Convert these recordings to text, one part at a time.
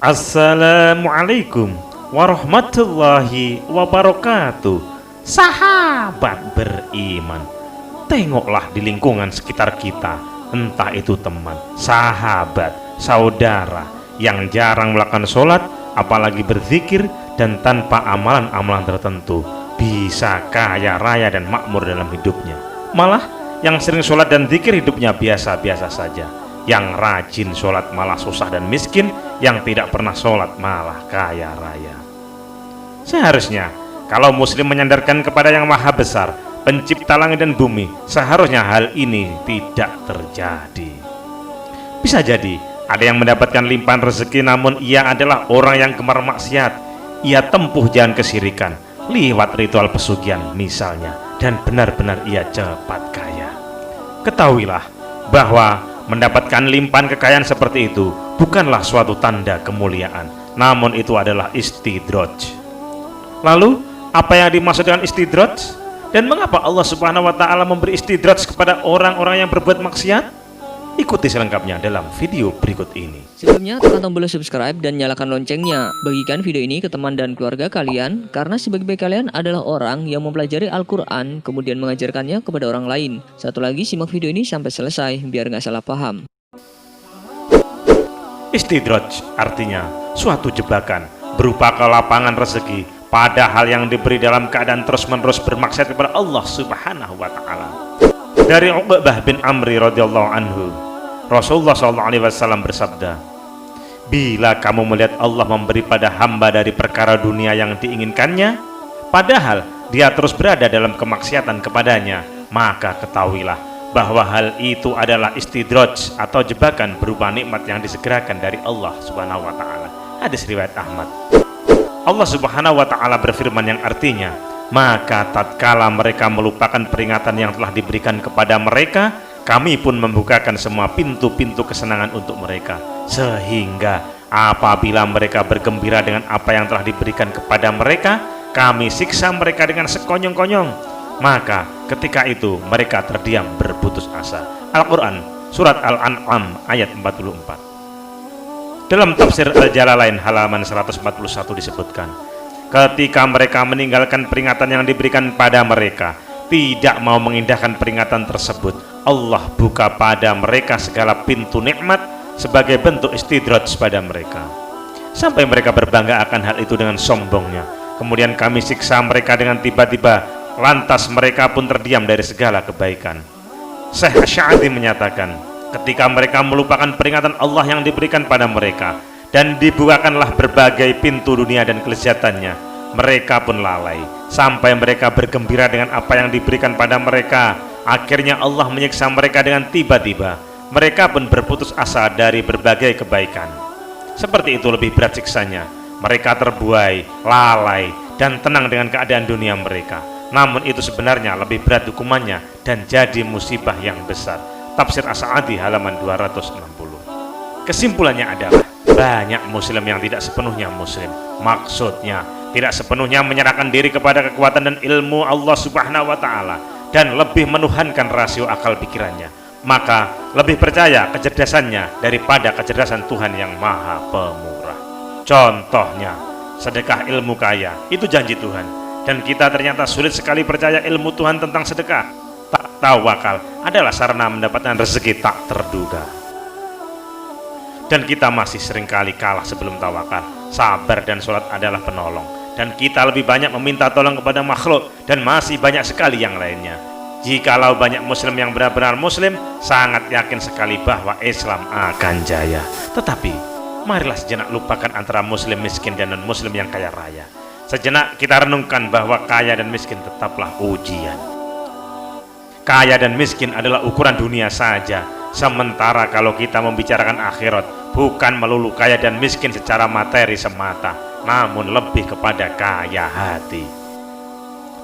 Assalamualaikum warahmatullahi wabarakatuh. Sahabat beriman, tengoklah di lingkungan sekitar kita, entah itu teman, sahabat, saudara yang jarang melakukan sholat, apalagi berzikir, dan tanpa amalan-amalan tertentu bisa kaya raya dan makmur dalam hidupnya. Malah yang sering sholat dan zikir hidupnya biasa-biasa saja. Yang rajin sholat malah susah dan miskin, yang tidak pernah sholat malah kaya raya. Seharusnya kalau muslim menyandarkan kepada yang maha besar, pencipta langit dan bumi, seharusnya hal ini tidak terjadi. Bisa jadi ada yang mendapatkan limpahan rezeki, namun ia adalah orang yang gemar maksiat. Ia tempuh jalan kesyirikan lewat ritual pesugihan misalnya, dan benar-benar ia cepat kaya. Ketahuilah bahwa mendapatkan limpahan kekayaan seperti itu bukanlah suatu tanda kemuliaan, namun itu adalah istidraj. Lalu, apa yang dimaksud dengan istidraj? Dan mengapa Allah Subhanahu wa Ta'ala memberi istidraj kepada orang-orang yang berbuat maksiat? Ikuti selengkapnya dalam video berikut ini. Sebelumnya, tekan tombol subscribe dan nyalakan loncengnya. Bagikan video ini ke teman dan keluarga kalian, karena sebaik-baik kalian adalah orang yang mempelajari Al-Quran, kemudian mengajarkannya kepada orang lain. Satu lagi, simak video ini sampai selesai, biar nggak salah paham. Istidraj artinya suatu jebakan berupa kelapangan rezeki pada hal yang diberi dalam keadaan terus-menerus bermaksiat kepada Allah Subhanahu wa Ta'ala. Dari Uqbah bin Amri radhiyallahu anhu, Rasulullah SAW bersabda, bila kamu melihat Allah memberi pada hamba dari perkara dunia yang diinginkannya, padahal dia terus berada dalam kemaksiatan kepadanya, maka ketahuilah bahwa hal itu adalah istidraj atau jebakan berupa nikmat yang disegerakan dari Allah Subhanahu wa Ta'ala. Hadis riwayat Ahmad. Allah Subhanahu wa Ta'ala berfirman yang artinya, maka tatkala mereka melupakan peringatan yang telah diberikan kepada mereka, kami pun membukakan semua pintu-pintu kesenangan untuk mereka, sehingga apabila mereka bergembira dengan apa yang telah diberikan kepada mereka, kami siksa mereka dengan sekonyong-konyong. Maka ketika itu mereka terdiam berputus asa. Al-Quran Surat Al-An'am ayat 44. Dalam tafsir Al-Jalalain halaman 141 disebutkan, ketika mereka meninggalkan peringatan yang diberikan pada mereka, tidak mau mengindahkan peringatan tersebut, Allah buka pada mereka segala pintu nikmat sebagai bentuk istidraj pada mereka, sampai mereka berbangga akan hal itu dengan sombongnya. Kemudian kami siksa mereka dengan tiba-tiba, lantas mereka pun terdiam dari segala kebaikan. Syekh Asy'ari menyatakan, ketika mereka melupakan peringatan Allah yang diberikan pada mereka, dan dibukakanlah berbagai pintu dunia dan kelezatannya, mereka pun lalai sampai mereka bergembira dengan apa yang diberikan pada mereka. Akhirnya Allah menyiksa mereka dengan tiba-tiba, mereka pun berputus asa dari berbagai kebaikan. Seperti itu lebih berat siksanya, mereka terbuai, lalai, dan tenang dengan keadaan dunia mereka. Namun itu sebenarnya lebih berat hukumannya dan jadi musibah yang besar. Tafsir As-Sa'di halaman 260. Kesimpulannya adalah, banyak muslim yang tidak sepenuhnya muslim. Maksudnya tidak sepenuhnya menyerahkan diri kepada kekuatan dan ilmu Allah Subhanahu wa Ta'ala, dan lebih menuhankan rasio akal pikirannya, maka lebih percaya kecerdasannya daripada kecerdasan Tuhan yang Maha Pemurah. Contohnya, sedekah ilmu kaya itu janji Tuhan, dan kita ternyata sulit sekali percaya ilmu Tuhan tentang sedekah. Tak tawakal adalah sarana mendapatkan rezeki tak terduga, dan kita masih seringkali kalah sebelum tawakal. Sabar dan sholat adalah penolong, dan kita lebih banyak meminta tolong kepada makhluk, dan masih banyak sekali yang lainnya. Jikalau banyak muslim yang benar-benar muslim, sangat yakin sekali bahwa Islam akan jaya. Tetapi marilah sejenak lupakan antara muslim miskin dan non muslim yang kaya raya. Sejenak kita renungkan bahwa kaya dan miskin tetaplah ujian. Kaya dan miskin adalah ukuran dunia saja, sementara kalau kita membicarakan akhirat, bukan melulu kaya dan miskin secara materi semata, namun lebih kepada kaya hati.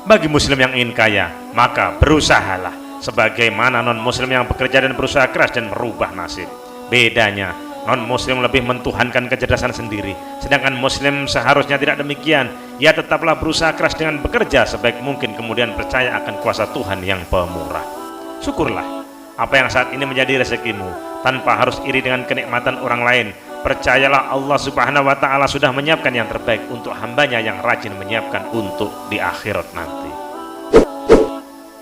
Bagi muslim yang ingin kaya, maka berusahalah sebagaimana non muslim yang bekerja dan berusaha keras dan merubah nasib. Bedanya, non muslim lebih mentuhankan kecerdasan sendiri, sedangkan muslim seharusnya tidak demikian. Ia tetaplah berusaha keras dengan bekerja sebaik mungkin, kemudian percaya akan kuasa Tuhan yang pemurah. Syukurlah apa yang saat ini menjadi rezekimu, tanpa harus iri dengan kenikmatan orang lain. percayalah Allah Subhanahu wa ta'ala sudah menyiapkan yang terbaik untuk hambanya yang rajin menyiapkan untuk di akhirat nanti.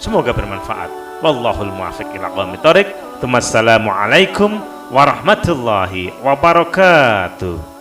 Semoga bermanfaat. Wallahul muwaffiq ila aqwamit thoriq. Wassalamualaikum warahmatullahi wabarakatuh.